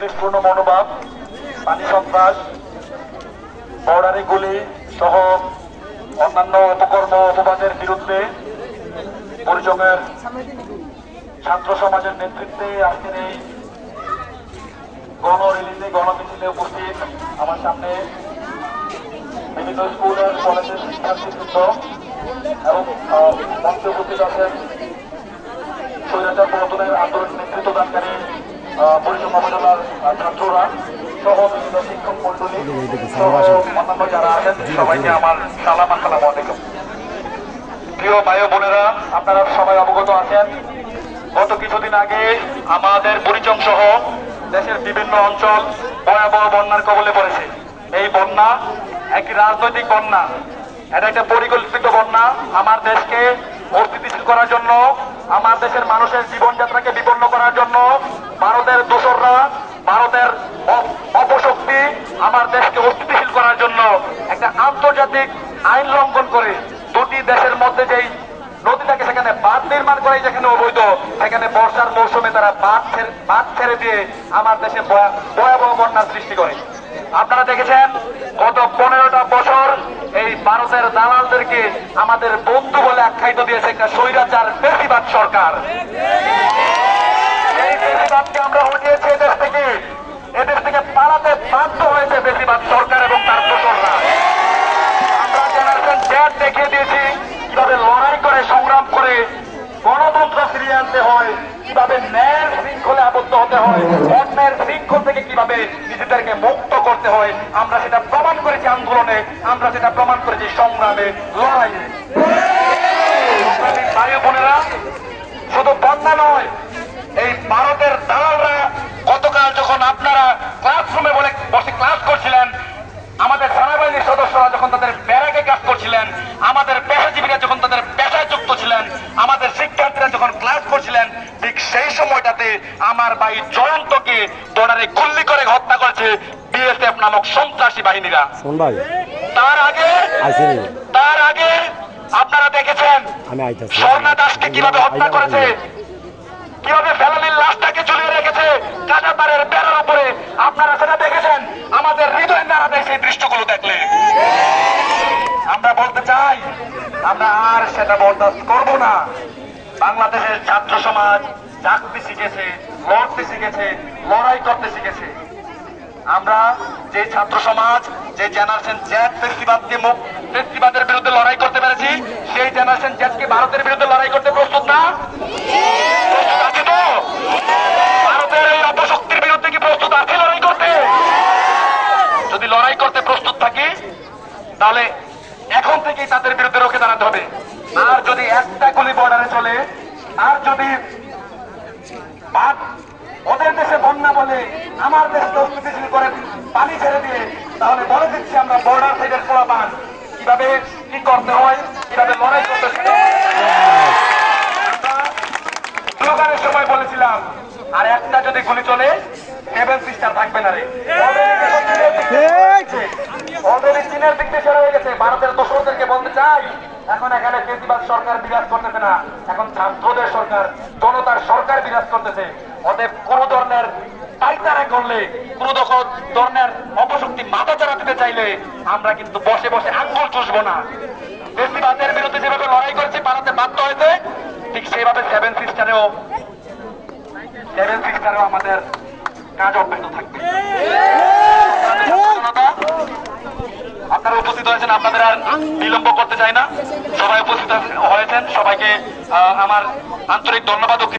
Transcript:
বিদ্বেষপূর্ণ মনোভাব, পানি সন্ত্রাস, বর্ডারে গুলি সহ অন্যান্য অপকর্ম অপবাদের বিরুদ্ধে পরিচয়ের ছাত্র সমাজের নেতৃত্বে আজকের এই গণ রিলিজে গণমিছিলে উপস্থিত আমার সামনে বিভিন্ন স্কুলের কলেজের শিক্ষার্থীবৃন্দ এবং মঞ্চে উপস্থিত আছেন স্বৈরাচার পতনের আন্দোলন নেতৃত্বদানকারী পরিচয় উপজেলার ছাত্ররা সহ বিভিন্ন শিক্ষক মন্ডলী সহ অন্যান্য যারা আছেন সবাইকে আমার সালাম আসসালামু আলাইকুম। প্রিয় ভাই ও বোনেরা, আপনারা সবাই অবগত আছেন গত কিছুদিন আগে আমাদের বুড়িচং সহ দেশের বিভিন্ন অঞ্চল ভয়াবহ বন্যার কবলে পড়েছে। এই বন্যা একটি রাজনৈতিক বন্যা, এটা একটা পরিকল্পিত বন্যা। আমার দেশকে অস্থিতিশীল করার জন্য, আমার দেশের মানুষের জীবনযাত্রাকে বিপন্ন করার জন্য ভারতের দোসররা, ভারতের অপশক্তি আমার দেশকে অস্থিতিশীল করার জন্য একটা আন্তর্জাতিক আইন লঙ্ঘন করে দুটি দেশের মধ্যে যেই নদী থাকে সেখানে বাঁধ নির্মাণ করে, যেখানে অবৈধ, সেখানে বর্ষার মৌসুমে তারা বাঁধ ছেড়ে দিয়ে আমার দেশে ভয়াবহ বন্যার সৃষ্টি করে। আপনারা দেখেছেন গত 15টা বছর এই ভারতের দালালদেরকে আমাদের বন্ধু বলে আখ্যায়িত দিয়েছে একটা স্বৈরাচার ফ্যাসিবাদ সরকার। এই ফ্যাসিবাদকে আমরা উঠিয়েছি এদেশ থেকে পালাতে বাধ্য হয়েছে ফ্যাসিবাদ সরকার এবং তার দোসররা। আমরা জেনারেশন জেড দেখিয়ে দিয়েছি কিভাবে লড়াই করে সংগ্রাম করে গণতন্ত্র ফিরিয়ে আনতে হয়, কিভাবে ন্যায়ের শৃঙ্খলে আবদ্ধ হতে হয়, অন্যের শৃঙ্খল থেকে কিভাবে নিজেদেরকে মুক্ত করতে হয়। আমরা সেটা প্রমাণ করেছি আন্দোলনে, আমরা সেটা প্রমাণ করেছি সংগ্রামে, লড়াইয়ে। ভাই বোনেরা, শুধু বন্যা নয়, এই ভারতের দালালরা গতকাল যখন আপনারা ক্লাসরুমে বসে ক্লাস করছিলেন, আমাদের সেনাবাহিনীর সদস্যরা যখন তাদের ব্যারাকে কাজ করছিলেন, আমাদের পেশাজীবীরা যখন তাদের পেশায় যুক্ত ছিলেন, আমাদের শিক্ষার্থীরা যখন ক্লাস করছিলেন, ঠিক সেই সময়টাতে আমার ভাই জয়ন্তকে বর্ডারে গুলি করে হত্যা করেছে বিএসএফ নামক সন্ত্রাসী বাহিনীরা। তার আগে আপনারা দেখেছেন স্বর্ণা দাসকে কিভাবে হত্যা করেছে, কিভাবে ফেলালির লাশটাকে ঝুলিয়ে রেখেছে কাঁটাতারের বেড়ার উপরে। আপনারা সেটা দেখেছেন, আমাদের হৃদয় নাড়া দেয় সেই দৃশ্যগুলো দেখলে। আমরা বলতে চাই, আমরা আর সেটা বরদাস্ত করব না। বাংলাদেশের ছাত্র সমাজ জাগতে শিখেছে, লড়তে শিখেছে, লড়াই করতে শিখেছে। আমরা যে ছাত্র সমাজ যে জেনারেশন জেড ফেস্টিভালের বিরুদ্ধে লড়াই করতে পেরেছি, সেই জেনারেশন জেডকে ভারতের বিরুদ্ধে লড়াই করতে প্রস্তুত না? প্রস্তুত আছে তো? ভারতের এই অপশক্তির বিরুদ্ধে কি প্রস্তুত আছে লড়াই করতে? যদি লড়াই করতে প্রস্তুত থাকি তাহলে এখন থেকেই তাদের বিরুদ্ধে রুখে দাঁড়াতে হবে। আর যদি একটা গুলি বর্ডারে চলে, আর যদি ওদের দেশে বন্যা বলে আমার দেশকে অস্থিতিশীল করে পানি ছেড়ে দিয়ে, তাহলে বলে দিচ্ছি আমরা বর্ডার সাইডের পোলাপান কিভাবে কি করতে হয়, কিভাবে লড়াই করতে স্লোগানের সময় বলেছিলাম, আর একটা যদি গুলি চলে 7 সিস্টার থাকবে না রে। অলরেডি চীনের দিক দিয়ে সরে গেছে। ভারতের দোসরদেরকে বলতে চাই, এখন এখানে ফ্যাসিবাদ সরকার বিরাজ করতেছে না, এখন ছাত্রদের সরকার, জনতার সরকার বিরাজ করতেছে। অতএব কোন ধরনের পাইতারা করলে, কোন ধরনের অপশক্তি মাথা চারা দিতে চাইলে আমরা কিন্তু বসে বসে আঙ্গুল চুষবো না। ফ্যাসিবাদের বিরুদ্ধে যেভাবে লড়াই করেছি, পালাতে বাধ্য হয়েছে, ঠিক সেইভাবে 7 সিস্টারেও আমাদের কাজ অব্যাহত থাকবে। আপনারা উপস্থিত হয়েছেন, আপনাদের আর বিলম্ব করতে চাই না। সবাই উপস্থিত হয়েছেন, সবাইকে আমার আন্তরিক ধন্যবাদ।